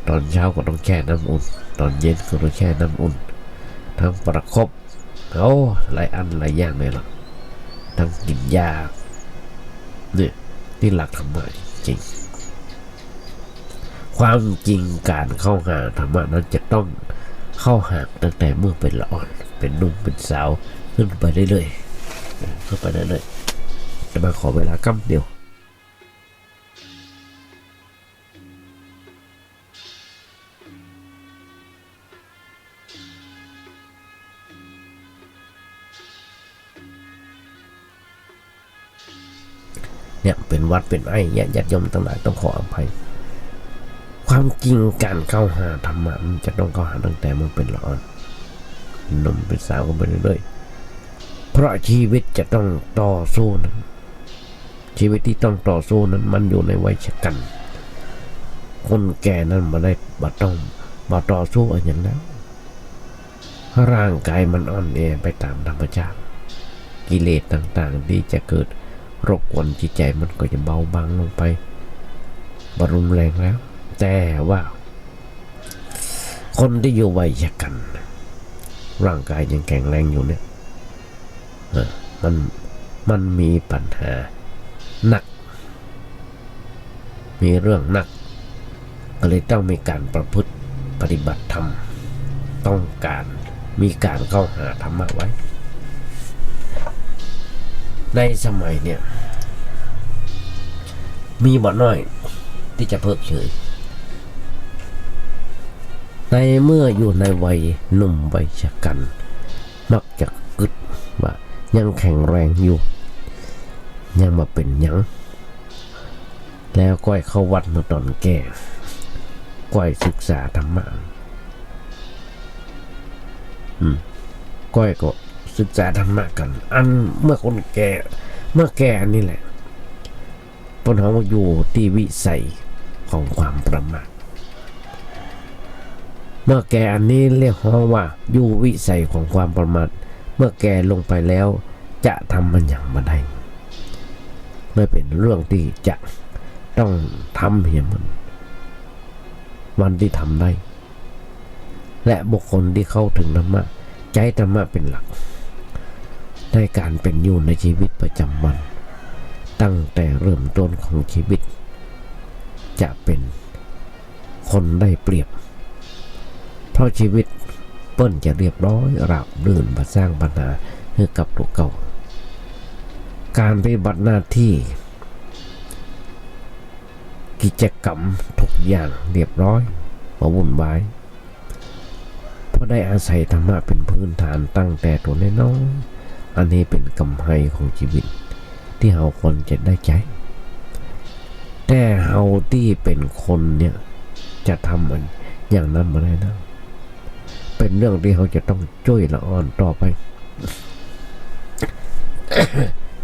ตอนเช้าก็ต้องแช่น้ำอุ่นตอนเย็นก็ต้องแช่น้ำอุ่นทั้งประคบหลายอันหลายอย่างเลยล่ะทั้งกินยาเนี่ยที่หลักธรรมะจริงความจริงการเข้าหาธรรมะนั้นจะต้องเข้าหาตั้งแต่เมื่อเป็นละอ่อนเป็นหนุ่มเป็นสาวขึ้นไปเรื่อยๆขึ้นไปเรื่อยๆจะมาขอเวลากั้มเดียวเนี่ยเป็นวัดเป็นไอ้ญาติโยมทั้งหลายต้องขออภัยความจริงการเข้าหาธรรมะมันจะต้องเข้าหาตั้งแต่มันเป็นละอ่อนหนุ่มเป็นสาวกันไปเรื่อยๆเพราะชีวิตจะต้องต่อสู้นั้นชีวิตที่ต้องต่อสู้นั้นมันอยู่ในวัยชกัน คนแก่นั้นมาได้บัต้องมาต่อสู้อย่างนั้นร่างกายมันอ่อนแอไปตามธรรมชาติกิเลสต่างๆที่จะเกิดรบกวนจิตใจมันก็จะเบาบางลงไปบรุนแรงแล้วแต่ว่าคนที่อยู่วัยชกันร่างกายยังแข็งแรงอยู่เนี่ยมันมีปัญหาหนักมีเรื่องหนักก็เลยต้องมีการประพฤติปฏิบัติธรรมต้องการมีการเข้าหาธรรมะไว้ในสมัยเนี่ยมีบ่น้อยที่จะเพิกเฉยในเมื่ออยู่ในวัยหนุ่มวัยชกันมักจะกึดว่ายังแข็งแรงอยู่ยังมาเป็นยังแล้วก้อยเข้าวัดมาตอนแก่ก้อยศึกษาธรรมะก้อยก็ศึกษาธรรมะกันอันเมื่อคนแก่นี่แหละปนเขาอยู่ที่วิสัยของความประมาทเมื่อแก่อันนี้เรียกว่าอยู่วิสัยของความประมาทเมื่อแก่ลงไปแล้วจะทำมันอย่างมาได้ไม่เป็นเรื่องที่จะต้องทำเพียงวันที่ทำได้และบุคคลที่เข้าถึงธรรมะใจธรรมะเป็นหลักในการเป็นอยู่ในชีวิตประจำวันตั้งแต่เริ่มต้นของชีวิตจะเป็นคนได้เปรียบเพราะชีวิตเปิ้นจะเรียบร้อยราบรื่นมาสร้างปัญหาให้กับตัวเก่าการปฏิบัติหน้าที่กิจกรรมทุกอย่างเรียบร้อยมาวุ่นวายเพราะได้อาศัยธรรมะเป็นพื้นฐานตั้งแต่ตัวน้อยๆอันนี้เป็นกำไรของชีวิตที่เราคนจะได้ใจแต่เราที่เป็นคนเนี่ยจะทำมันอย่างนั้นมาได้นะเป็นเรื่องที่เขาจะต้องช่วยละอ่อนต่อไป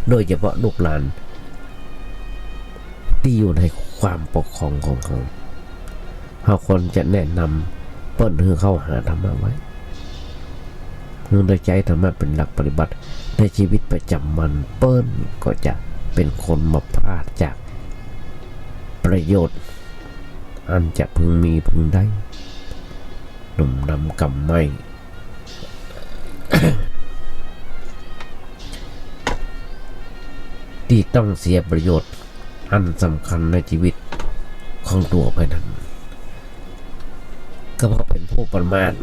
โดยเฉพาะลูกหลานที่อยู่ในความปกครองของเขาคนจะแนะนำเปิ้นให้เข้าหาธรรมะไว้โดยใช้ธรรมะเป็นหลักปฏิบัติในชีวิตประจำวันเปิ้นก็จะเป็นคนมาพลาดจากประโยชน์อันจะพึงมีพึงได้หนุ่มนำกำไม่ ที่ต้องเสียประโยชน์อันสำคัญในชีวิตของตัวไปนั้นก็เพราะเป็นผู้ประมาท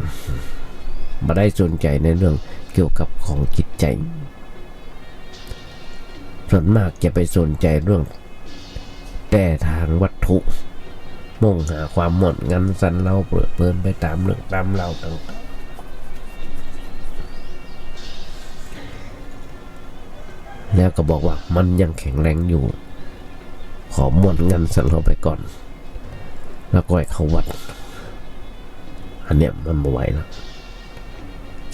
ไม่ได้สนใจในเรื่องเกี่ยวกับของจิตใจส่วนมากจะไปสนใจเรื่องแต่ทางวัตถุมุ่งหาความหมดงันสันเล่าเปลือเปินไปตามเรื่องตามเล่าต่างๆแล้วก็บอกว่ามันยังแข็งแรงอยู่ขอหมดงันสันเราไปก่อนแล้วก็ให้เขาวัดอันเนี้ยมันไม่ไหวแล้ว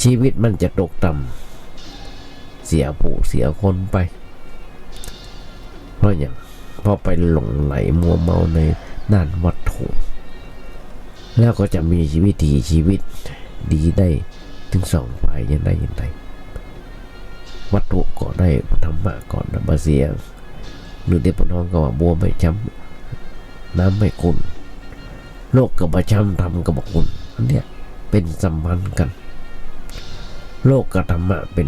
ชีวิตมันจะตกต่ำเสียผู้เสียคนไปเพราะอย่างพอไปหลงไหลมัวเมาในด้านวัตถุแล้วก็จะมีชีวิตดีได้ถึงสองฝ่ายยังได้ยังไงวัตถุก็ได้ธรรมะก่อนมาเสียหรือเด็กปน้องก็ว่าบัวไม่ช้ำน้ำไม่ขุ่นโลกกับประช้ำทำกับบอกคุณอันเนี้ยเป็นสัมพันธ์กันโลกกับธรรมะเป็น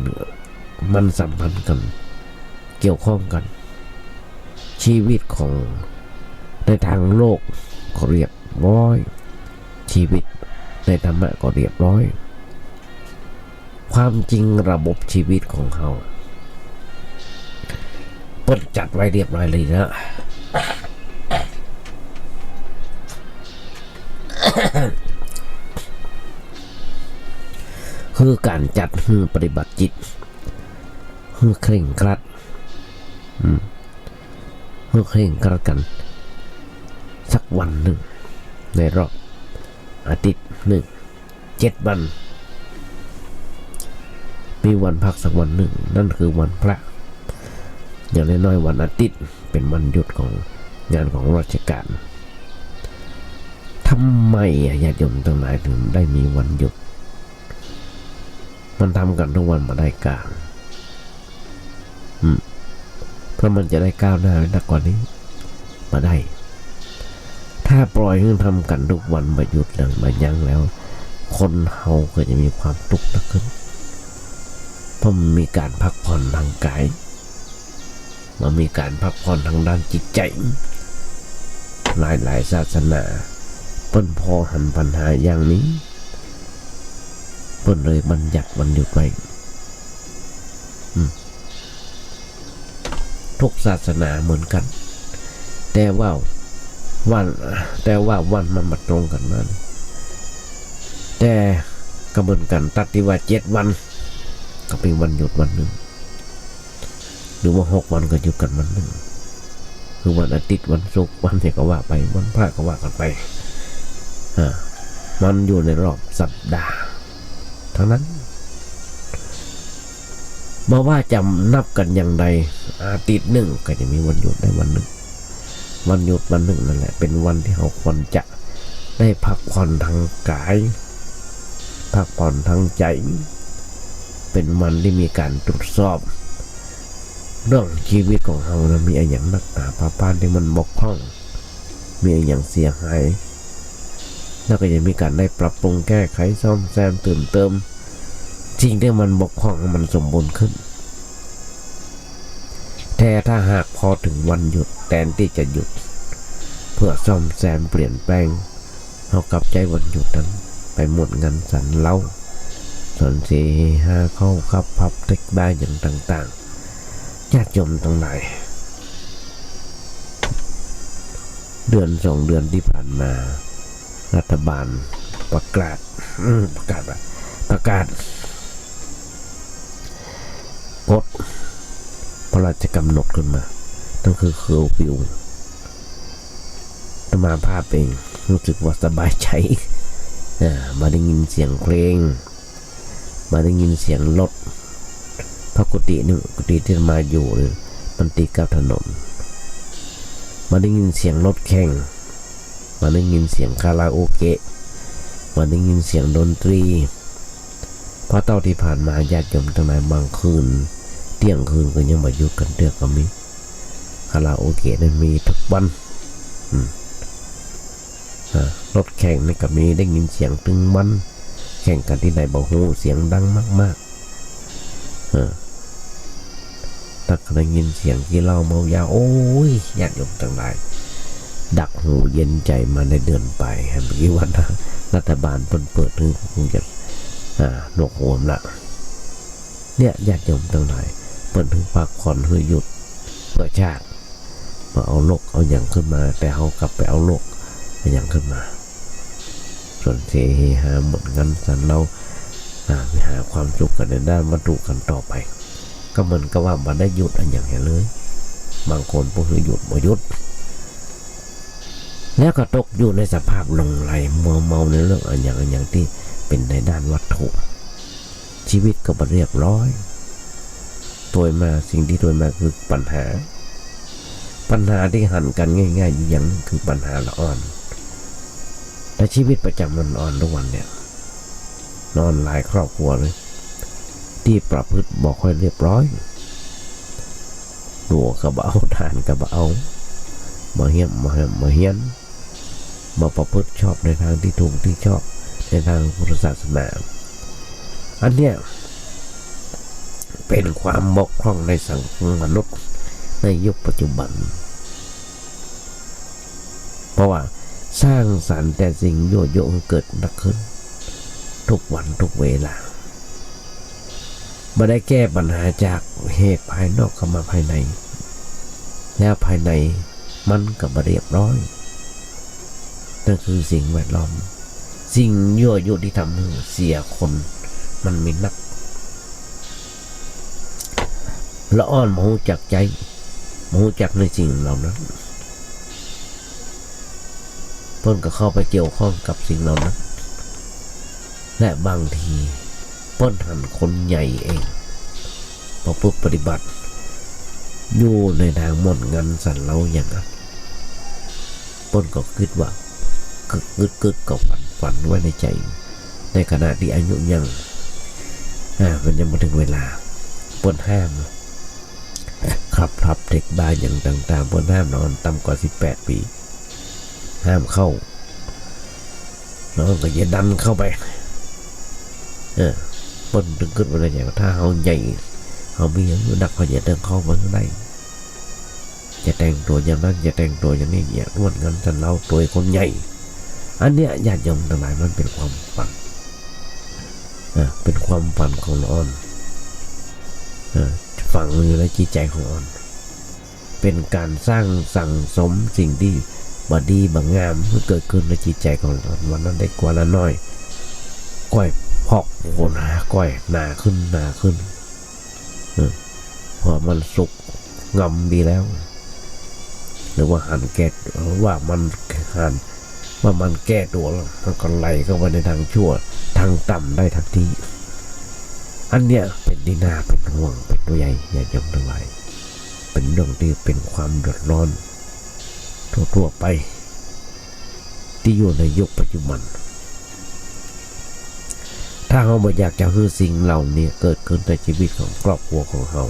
มันสัมพันธ์กันเกี่ยวข้องกันชีวิตของในทางโลกก็เรียบร้อยชีวิตในธรรมะก็เรียบร้อยความจริงระบบชีวิตของเขาเปิดจัดไว้เรียบร้อยเลยนะ คือการจัดปฏิบัติจิตเคร่งครัดเคร่งครัดกันสักวันหนึ่งในรอบอาทิตย์หนึ่ง7 วันมีวันพักสักวันหนึ่งนั่นคือวันพระอย่างน้อยๆวันอาทิตย์เป็นวันหยุดของงานของราชการทำไมญาติโยมทั้งหลายถึงได้มีวันหยุดมันทำกันทุกวันมาได้กลางเพราะมันจะได้ก้าวหน้าไปกว่านี้มาได้ถ้าปล่อยให้ทำกันทุกวันมาหยุดหลังมายั้งแล้วคนเฮาก็จะมีความทุกข์ขึ้นเพราะมันมีการพักผ่อนทางกายมันมีการพักผ่อนทางด้านจิตใจหลายศาสนาเปิ้นพอหันปัญหาอย่างนี้เปิ้นเลยบัญญัติวันหยุดไว้ทุกศาสนาเหมือนกันแต่ว่าวันมันมาตรงกันนั่นแต่ก็เหมือนกันตัดที่ว่า7 วันก็เป็นวันหยุดวันหนึ่งหรือว่า6 วันก็หยุดกันวันหนึ่งคือวันอาทิตย์วันศุกร์วันเสาร์ก็ว่าไปวันพระก็ว่ากันไปมันอยู่ในรอบสัปดาห์ทั้งนั้นมาว่าจะนับกันอย่างใดอาทิตย์หนึ่งก็จะมีวันหยุดได้วันหนึ่งวันหยุดวันหนึ่งนั่นแหละเป็นวันที่เราควรจะได้พักผ่อนทางกายพักผ่อนทางใจเป็นวันที่มีการตรวจสอบเรื่องชีวิตของเรานะมีอะไรอย่างนักหนาปาปานที่มันบกพร่องมีอะไรอย่างเสียหายแล้วก็จะมีการได้ปรับปรุงแก้ไขซ่อมแซมเติมสิ่งที่มันบกพร่องมันสมบูรณ์ขึ้นแต่ถ้าหากพอถึงวันหยุดแทนที่จะหยุดเพื่อซ่อมแซมเปลี่ยนแปลงเอากลับใจวันหยุดนั้นไปหมดเงินสันเล่าส่วนเสียหาเข้าขับพับเทคบ้าอย่างต่างๆญาติโยมทั้งหลายเดือน2 เดือนที่ผ่านมารัฐบาลประกาศกฎพระราชกำหนดขึ้นมานั่นคือเคอร์ฟิวมาภาพเองรู้สึกว่าสบายใจมาได้ยินเสียงเพลงมาได้ยินเสียงรถ เพราะกุฏินี่กุฏิที่มาอยู่เนี่ยมันติดกับถนนมาได้ยินเสียงรถแข่งมาได้ยินเสียงคาราโอเกะมาได้ยินเสียงดนตรีเพราะเต้าที่ผ่านมาญาติโยมทั้งหลายบางคืนเที่ยงคืนก็ยังมาอยู่กันเดือกก็มีคาราโอเกะนั้นมีทุกวันรถแข่งนี่ก็มีได้ยินเสียงตึงมันแข่งกันที่ไหนบอกโหเสียงดังมากถ้าได้ยินเสียงที่เล่าเมายาโอ้ยญาติโยมทั้งหลายดักหูเย็นใจมาในเดือนไปเมื่อกี้วันรัฐบาลเปิดถึงคงจะหนวกหัวละเนี่ยญาติโยมทั้งหลายเปิดถึงพักผ่อนเพื่อหยุดเพื่อชาติมาเอาโลกเอาอย่างขึ้นมาแต่เขากลับไปเอาโลกเอาอย่างขึ้นมาส่วนเสเฮฮาหมดเงินสันเราไปหาความสุขกันในด้านวัตถุกันต่อไปก็เหมือนกับว่ามันได้หยุดอันอย่างเห็นเลยบางคนพวกคือหยุดบ่หยุดแล้วก็ตกอยู่ในสภาพหลงไหลมัวเมาในเรื่องอันอย่างที่เป็นในด้านวัตถุชีวิตก็บ่เรียบร้อยตัวมาสิ่งที่ตัวมาคือปัญหาที่หันกันง่ายๆอย่างคือปัญหาละอ่อนและชีวิตประจำวันอ่อนทุกวันเนี่ยนอนหลายครอบครัวเลยที่ประพฤติบอกค่อยเรียบร้อยหนัวกับเอาทานกับเอามาเฮียนมาประพฤติชอบในทางที่ถูกที่ชอบในทางพุทธศาสนาอันเนี้ยเป็นความบกพร่องในสังคมมนุษย์ในยุคปัจจุบันเพราะว่าสร้างสรรค์แต่สิ่งยั่วยุเกิดนักขึ้นทุกวันทุกเวลาไม่ได้แก้ปัญหาจากเหตุภายนอกเข้ามาภายในแล้วภายในมันก็บ่เรียบร้อยนั่นคือสิ่งแวดล้อมสิ่งยั่วยุที่ทำให้เสียคนมันมีนักละอ่อนมหูจักใจมหูจักในสิ่งเหล่านั้นเพิ่นก็เข้าไปเกี่ยวข้องกับสิ่งเหล่านั้นและบางทีเพิ่นหันคนใหญ่เองประพฤติปฏิบัติอยู่ในทางม่อนงันสันเล่าอย่างนั้นเพิ่นก็คิดว่ากึกกับฝันไว้ในใจในขณะที่อายุยังมันยังไม่ถึงเวลาเพิ่นห้ามครับเด็กบ้านอย่างต่างๆเพิ่นห้ามนอนต่ำกว่า18 ปีห้ามเข้าน้องก็อย่าดันเข้าไปเปิ้นถึงขึ้นมาเลยอย่างถ้าเขาใหญ่เขามีอย่างนักเขาอย่าเดินเข้ามาข้างในจะแต่งตัวอย่างนั้นจะแต่งตัวอย่างนี้อย่างนวดเงินจนเราตัวคนใหญ่อันเนี้ยญาติโยมทั้งหลายมันเป็นความฝันเป็นความฝันของอ่อนฝังอยู่ในจิตใจของอ่อนเป็นการสร้างสั่งสมสิ่งที่บดีบางงามเมื่อเกิดขึ้นในจิตใจของอ่อนวันนั้นได้กว่าละน้อยก้อยพอกโหนาก้อยหนาขึ้นพอมันสุกงำดีแล้วหรือว่าหันแก้ว่ามันแก้ตัวแล้วมันก็ไหลเข้าไปในทางชั่วทางต่ำได้ทันทีอันเนี้ยเป็นที่น่าเป็นห่วงเป็นตัวใหญ่อย่าจมทั้งหลายเป็นเรื่องที่เป็นความเดือดร้อนทั่วไปที่อยู่ในยุคปัจจุบันถ้าเราไม่อยากจะให้สิ่งเหล่านี้เกิดขึ้นในชีวิตของครอบครัวของเรา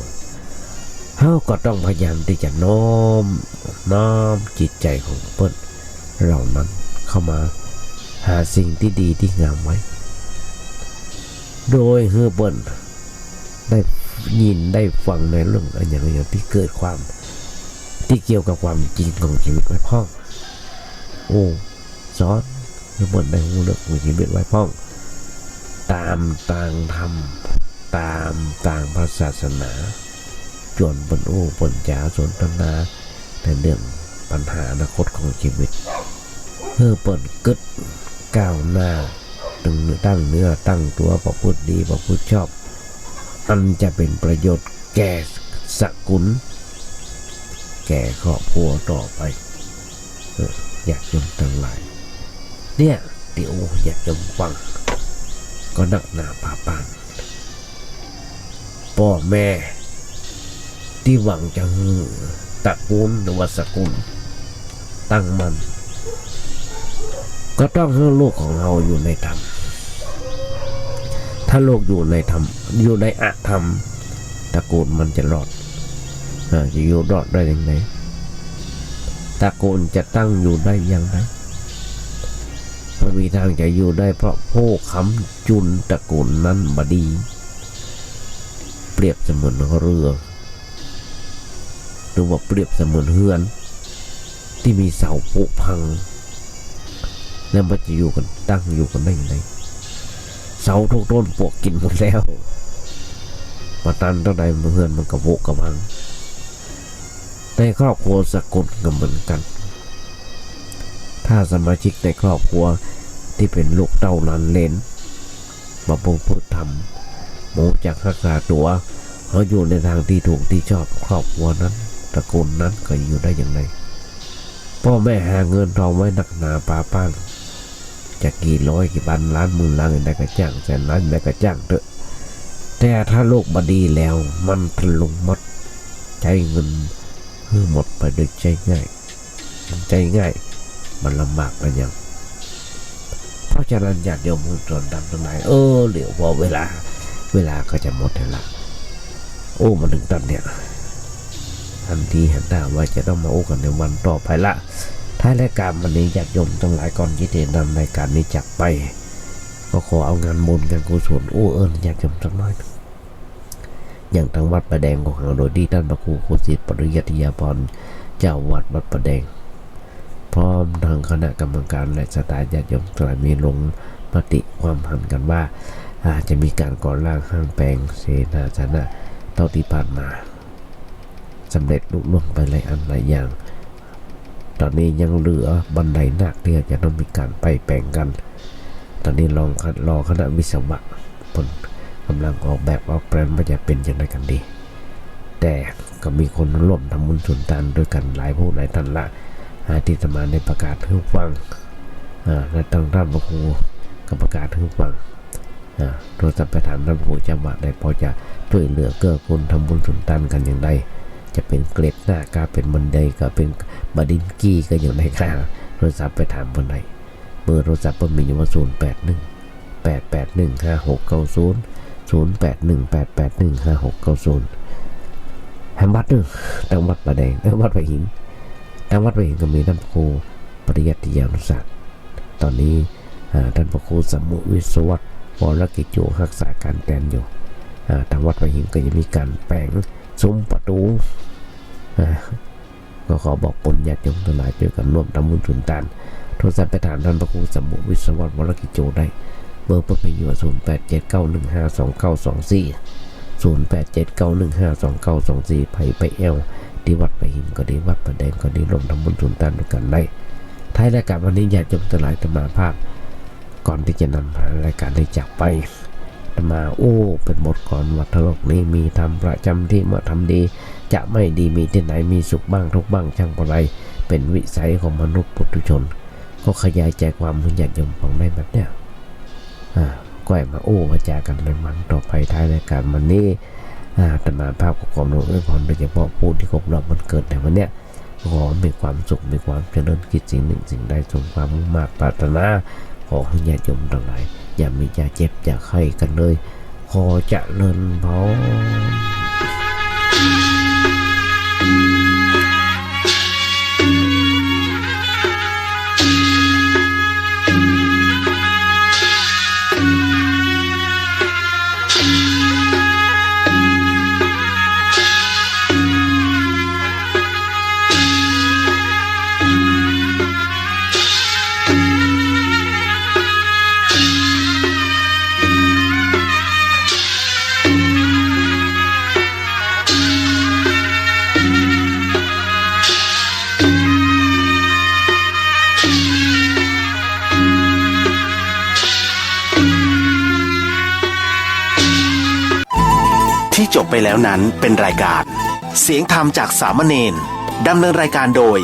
ก็ต้องพยายามที่จะน้อมจิตใจของเปิ้ลเหล่านั้นเข้ามาหาสิ่งที่ดีที่งามไว้โดยเพื่อเปิ้ลได้ยินได้ฟังในเรื่องอย่างที่เกิดความที่เกี่ยวกับความจริงของชีวิตไว้พ้องสอนเพื่อเปิ้ลได้รู้เรื่องของชีวิตไว้พ้องตามต่างธรรมตามต่างพระศาสนาจนบนปนจาสนทนาในเรื่องปัญหาอนาคตของชีวิตเพื่อเปิดกึศก้าวหน้าตั้งเนื้อตั้งตัวประพฤติดีประพฤติชอบอันจะเป็นประโยชน์แก่สกุลแก่ครอบครัวต่อไปอยากยมทั้งหลายเนี่ยเดี๋ยวอยากยมฟังก็นักหนาป่าปาน พ่อแม่ที่หวังจะตระกูลหรือว่าสกุลตั้งมันก็ต้องให้ลูกของเราอยู่ในธรรมถ้าลูกอยู่ในธรรมอยู่ในอธรรมตระกูลมันจะรอดจะอยู่รอดได้ยังไงตระกูลจะตั้งอยู่ได้อย่างไรมันมีทางจะอยู่ได้เพราะผู้ค้ำจุนตระกูลนั้นบดีเปรียบเสมือนเรือหรือว่าเปรียบเสมือนเฮือนที่มีเสาผุพังแล้วมันจะอยู่กันตั้งอยู่กันได้ยังไงเสาทุกต้นปวกกินหมดแล้วมาตันเท่าใดเฮือนมันกระโปกกระพังในครอบครัวสกุลก็เหมือนกันถ้าสมาชิกในครอบครัวที่เป็นลูกเต้าหลานเลนมาปลูกทำหมูจากรักษาตัวเขาอยู่ในทางที่ถูกที่ชอบครอบครัวนั้นตระกูลนั้นก็อยู่ได้อย่างไรพ่อแม่หาเงินทองไว้นักหนาปาป้านจะกี่ร้อยกี่พันล้านหมื่นล้านได้ก็จ้างแสนล้านได้ก็จ้างเถอะแต่ถ้าโลกบดีแล้วมันทะลุหมดใช้เงินหมดไปโดยใจง่ายมันลำบากกันยังเพราะฉะนั้นญาติโยมทุกคนทำตรงไหนเดี๋ยวพอเวลาก็จะหมดแล้วล่ะมาถึงตอนเนี้ยทันทีเห็นได้ว่าจะต้องมากันในวันต่อไปละท้ายรายการวันนี้ญาติโยมทั้งหลายก่อนที่จะนำรายการนี้จักไปก็ขอเอางานบุญงานกุศลญาติโยมสักน้อยอย่างทางวัดประแดงของเราโดยที่ท่านพระครูโคสิทธิ์ปริยัติยาพรเจ้าวัดประแดงพร้อมทางคณะกรรมการและสถานญาติโยมทั้งหลายมีลงมติความหันกันว่าจะมีการก่อร่างห้างแปลงเสนาสนะเท่าที่ผ่านมาสำเร็จลุล่วงไปหลายอย่างตอนนี้ยังเหลือบันไดนาคที่จะต้องมีการไปแปลงกันตอนนี้รอคณะวิศวะกำลังออกแบบแปลนว่าจะเป็นอย่างไรกันดีแต่ก็มีคนร่วมทำบุญสุนทานด้วยกันหลายผู้หลายท่านละที่จะมาในประกาศให้ฟังและทางด้านพระครูก็ประกาศให้ฟังโดยจะไปถามท่านผู้เจ้าวัดได้พอจะช่วยเหลือเกื้อกูลทำบุญสุนทานกันอย่างไรจะเป็นเกล็ดหน้าก็เป็นบันไดก็เป็นบดินกี้ก็อยู่ในข้างโทรศัพท์ไปถามบนไหนเบอร์โทรศัพท์มีอยู่ว่า08188156900811881560วัดนึงตั้งวัดประแดงตั้งวัดพระหินตั้งวัดพระหินก็มีท่านพระครูปริยัติยานุศาสตร์ตอนนี้ท่านพระครูสมุวิศวรวรกิจโยรักษาการแปลนอยู่ทางวัดพระหินก็จะมีการแปลงซุ้มประตูก็ขอบอกปนญาติโยมทั้งหลายเจอกันร่วมทำบุญสุนทานโทรศัพท์ไปถามท่านพระครูสมุวิศวรวรกิจโยได้เบอร์ประอยู่0879152924ไปแอลที่วัดพระหินก็ดีวัดประแดงก็ดีร่วมทำบุญสุนทานด้วยกันได้ท้ายรายการวันนี้ญาติโยมทั้งหลายจะมาภาพก่อนที่จะนำรายการได้จากไปมาเป็นบทก่อนวัดทโลกนี้มีธรรมประจำที่เมื่อทำดีจะไม่ดีมีที่ไหนมีสุขบ้างทุกบ้างช่างอะไรเป็นวิสัยของมนุษย์ปุถุชนก็ขยายใจความให้ญาติโยมฟังได้แบบเนี้ยก็มามาจากันในมันต่อไปท้ายรายการวันนี้แต่มาภาพของความรู้พรโดยเฉพาะผู้ที่ครบรอบวันเกิดในวันเนี้ยขอมีความสุขมีความเจริญคิดสิ่งหนึ่งสิ่งใดสมความมุ่งมั่นปรารถนาขอให้ญาติโยมทั้งหลายอย่ามีอย่าเจ็บอย่าไข้กันเลยขอเจริญพที่จบไปแล้วนั้นเป็นรายการเสียงธรรมจากสามเณรดำเนินรายการโดย